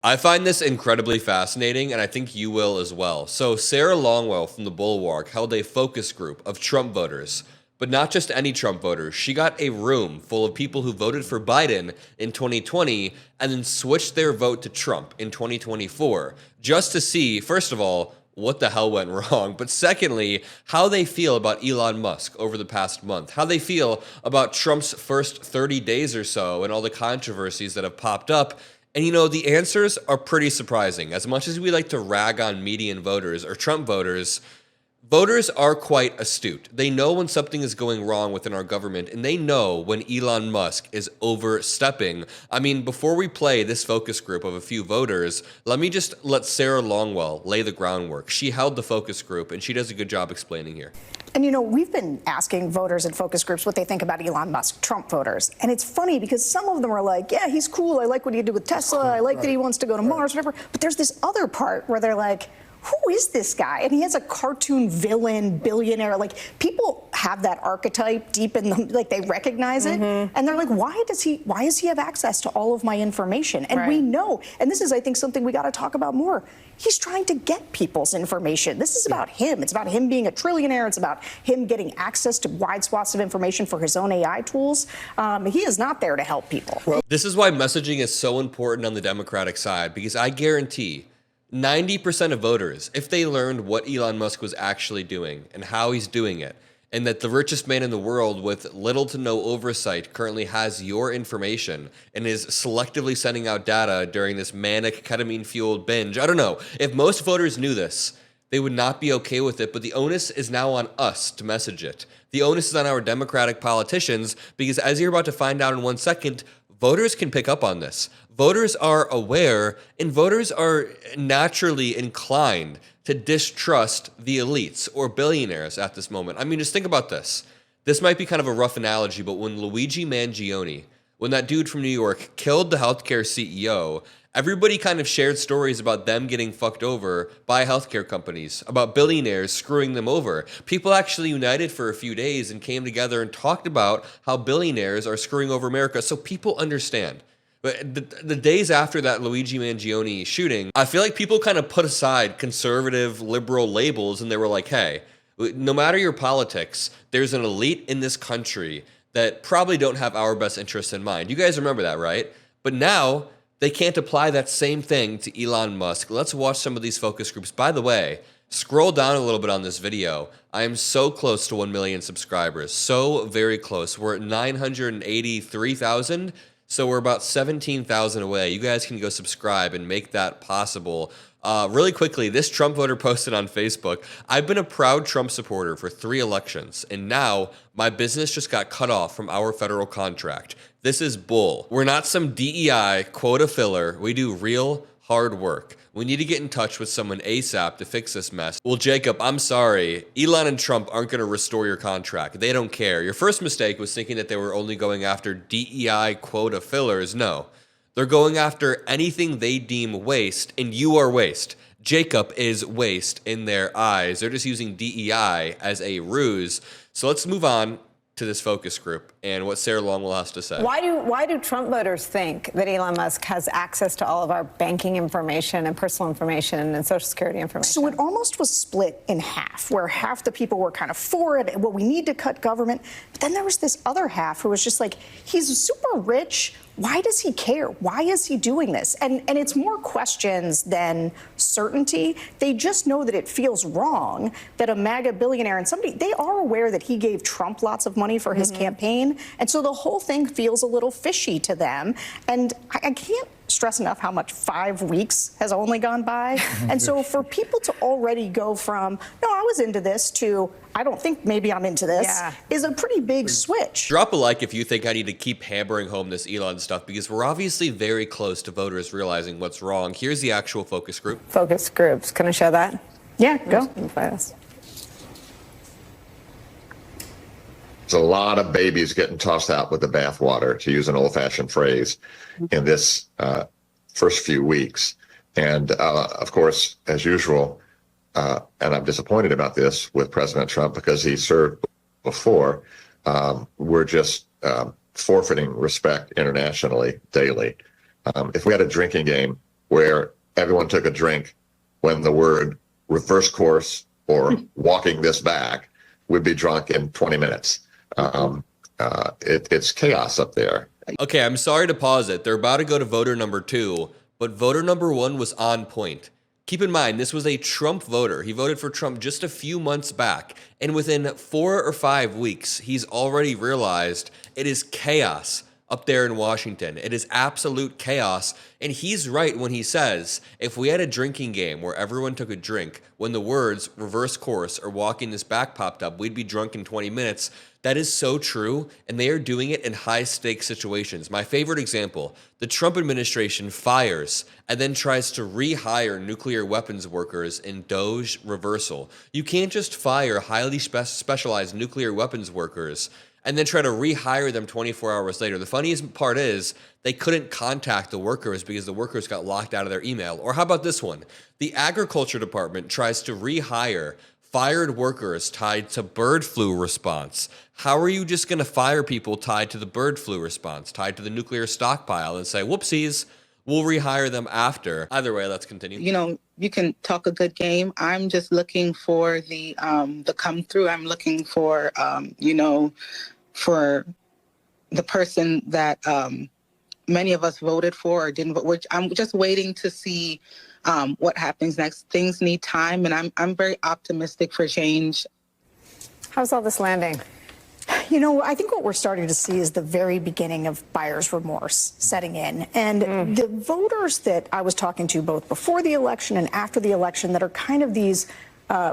I find this incredibly fascinating, and I think you will as well. So, Sarah Longwell from the Bulwark held a focus group of Trump voters, but not just any Trump voters. She got a room full of people who voted for Biden in 2020 and then switched their vote to Trump in 2024 just to see, first of all, what the hell went wrong, but secondly, how they feel about Elon Musk over the past month, how they feel about Trump's first 30 days or so and all the controversies that have popped up. And the answers are pretty surprising. As much as we like to rag on median voters or Trump voters, voters are quite astute. They know when something is going wrong within our government, and they know when Elon Musk is overstepping. I mean, before we play this focus group of a few voters, let Sarah Longwell lay the groundwork. She held the focus group, and she does a good job explaining here. And, we've been asking voters in focus groups what they think about Elon Musk, Trump voters. And it's funny because some of them are like, yeah, he's cool. I like what he did with Tesla. I like that he wants to go to Mars, whatever. But there's this other part where they're like, who is this guy? And he has a cartoon villain, billionaire. Like, people have that archetype deep in them, like they recognize it. And they're like, why does he have access to all of my information? And we know, and this is, I think, something we got to talk about more. He's trying to get people's information. This is about him. It's about him being a trillionaire. It's about him getting access to wide swaths of information for his own AI tools. He is not there to help people. This is why messaging is so important on the Democratic side, because I guarantee 90% of voters, if they learned what Elon Musk was actually doing and how he's doing it, and that the richest man in the world with little to no oversight currently has your information and is selectively sending out data during this manic ketamine-fueled binge. I don't know. If most voters knew this, they would not be okay with it, but the onus is now on us to message it. The onus is on our Democratic politicians, because as you're about to find out in 1 second, voters can pick up on this. Voters are aware, and voters are naturally inclined to distrust the elites or billionaires at this moment. I mean, just think about this. This might be kind of a rough analogy, but when Luigi Mangione, when that dude from New York killed the healthcare CEO, everybody kind of shared stories about them getting fucked over by healthcare companies, about billionaires screwing them over. People actually united for a few days and came together and talked about how billionaires are screwing over America, so people understand. But the days after that Luigi Mangione shooting, I feel like people kind of put aside conservative, liberal labels, and they were like, hey, no matter your politics, there's an elite in this country that probably don't have our best interests in mind. You guys remember that, right? But now they can't apply that same thing to Elon Musk. Let's watch some of these focus groups. By the way, scroll down a little bit on this video. I am so close to 1 million subscribers. So very close. We're at 983,000. So we're about 17,000 away. You guys can go subscribe and make that possible. Really quickly, this Trump voter posted on Facebook, I've been a proud Trump supporter for 3 elections, and now my business just got cut off from our federal contract. This is bull. We're not some DEI quota filler. We do real hard work. We need to get in touch with someone ASAP to fix this mess. Well, Jacob, I'm sorry. Elon and Trump aren't going to restore your contract. They don't care. Your first mistake was thinking that they were only going after DEI quota fillers. No. They're going after anything they deem waste, and you are waste. Jacob is waste in their eyes. They're just using DEI as a ruse. So let's move on to this focus group and what Sarah Longwell has to say. Why do Trump voters think that Elon Musk has access to all of our banking information and personal information and Social Security information? So it almost was split in half, where half the people were kind of for it, well, we need to cut government. But then there was this other half who was just like, he's super rich. Why does he care? Why is he doing this? And it's more questions than certainty. They just know that it feels wrong that a MAGA billionaire and somebody, they are aware that he gave Trump lots of money for his campaign. And so the whole thing feels a little fishy to them. And I can't stress enough how much 5 weeks has only gone by. And so for people to already go from, no, I was into this, to I don't think maybe I'm into this, is a pretty big switch. Drop a like if you think I need to keep hammering home this Elon stuff, because we're obviously very close to voters realizing what's wrong. Here's the actual focus group. Focus groups. Can I show that? Yeah, go. There's a lot of babies getting tossed out with the bathwater, to use an old-fashioned phrase, in this first few weeks. And of course, as usual, and I'm disappointed about this with President Trump because he served before, we're just forfeiting respect internationally daily. If we had a drinking game where everyone took a drink when the word reverse course or walking this back would be drunk in 20 minutes. It's chaos up there. Okay, I'm sorry to pause it. They're about to go to voter number 2, but voter number 1 was on point. Keep in mind, this was a Trump voter. He voted for Trump just a few months back, and within 4 or 5 weeks, he's already realized it is chaos up there in Washington. It is absolute chaos, and he's right when he says, if we had a drinking game where everyone took a drink, when the words reverse course or walking this back popped up, we'd be drunk in 20 minutes. That is so true, and they are doing it in high-stakes situations. My favorite example, the Trump administration fires and then tries to rehire nuclear weapons workers in Doge reversal. You can't just fire highly specialized nuclear weapons workers and then try to rehire them 24 hours later. The funniest part is they couldn't contact the workers because the workers got locked out of their email. Or how about this one? The agriculture department tries to rehire fired workers tied to bird flu response. How are you just going to fire people tied to the bird flu response, tied to the nuclear stockpile, and say, whoopsies, we'll rehire them after? Either way, let's continue. You know, you can talk a good game. I'm just looking for the come through. I'm looking for, for the person that many of us voted for or didn't vote, which I'm just waiting to see what happens next. Things need time, and I'm very optimistic for change. How's all this landing? You know, I think what we're starting to see is the very beginning of buyer's remorse setting in. And the voters that I was talking to both before the election and after the election that are kind of these,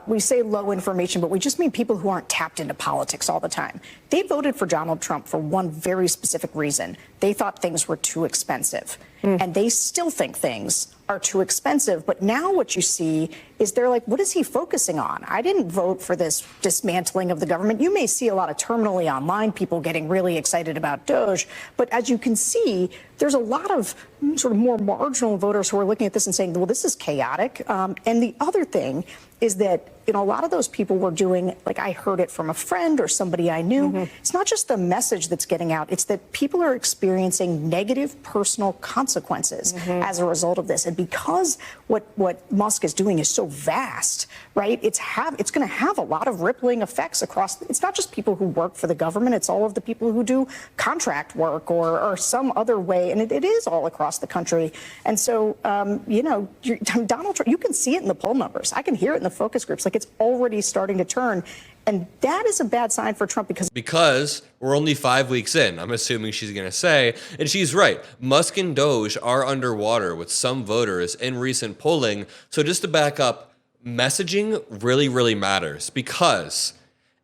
we say low information, but we just mean people who aren't tapped into politics all the time. They voted for Donald Trump for one very specific reason. They thought things were too expensive. And they still think things are too expensive. But now what you see is they're like, what is he focusing on? I didn't vote for this dismantling of the government. You may see a lot of terminally online people getting really excited about Doge. But as you can see, there's a lot of sort of more marginal voters who are looking at this and saying, well, this is chaotic. And the other thing is that, you know, a lot of those people were doing, like I heard it from a friend or somebody I knew. It's not just the message that's getting out. It's that people are experiencing negative personal consequences as a result of this. And because what Musk is doing is so vast, right, it's going to have a lot of rippling effects across. It's not just people who work for the government. It's all of the people who do contract work or some other way. And it is all across the country. And so, you know, Donald Trump, you can see it in the poll numbers. I can hear it in the focus groups. Like, it's already starting to turn. And that is a bad sign for Trump because we're only 5 weeks in, I'm assuming she's going to say, and she's right. Musk and Doge are underwater with some voters in recent polling. So just to back up, messaging really, really matters, because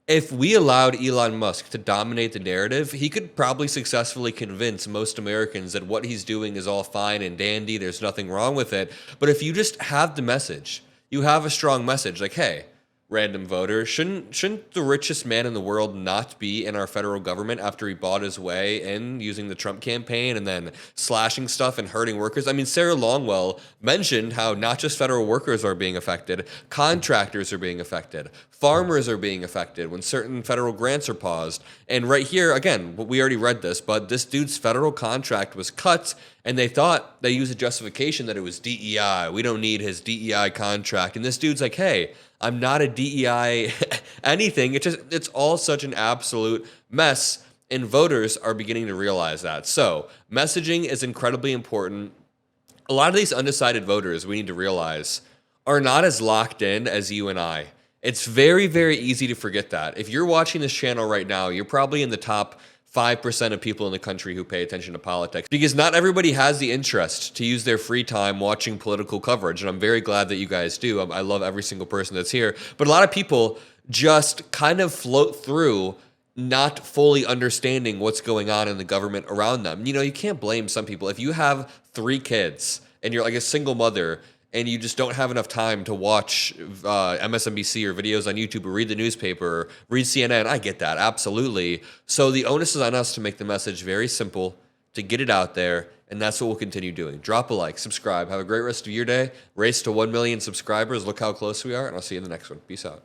if we allowed Elon Musk to dominate the narrative, he could probably successfully convince most Americans that what he's doing is all fine and dandy, there's nothing wrong with it. But if you just have the message, you have a strong message like, hey, random voter, shouldn't the richest man in the world not be in our federal government after he bought his way in using the Trump campaign and then slashing stuff and hurting workers? I mean, Sarah Longwell mentioned how not just federal workers are being affected, contractors are being affected, farmers are being affected when certain federal grants are paused. And right here, again, we already read this, but this dude's federal contract was cut, and they thought they used a justification that it was DEI. We don't need his DEI contract. And this dude's like, hey, I'm not a DEI anything. It's all such an absolute mess, and voters are beginning to realize that. So messaging is incredibly important. A lot of these undecided voters, we need to realize, are not as locked in as you and I. It's very, very easy to forget that. If you're watching this channel right now, you're probably in the top 5% of people in the country who pay attention to politics, because not everybody has the interest to use their free time watching political coverage. And I'm very glad that you guys do. I love every single person that's here. But a lot of people just kind of float through, not fully understanding what's going on in the government around them. You know, you can't blame some people. If you have 3 kids and you're like a single mother, and you just don't have enough time to watch MSNBC or videos on YouTube or read the newspaper or read CNN. I get that, absolutely. So the onus is on us to make the message very simple, to get it out there, and that's what we'll continue doing. Drop a like, subscribe, have a great rest of your day. Race to 1 million subscribers. Look how close we are, and I'll see you in the next one. Peace out.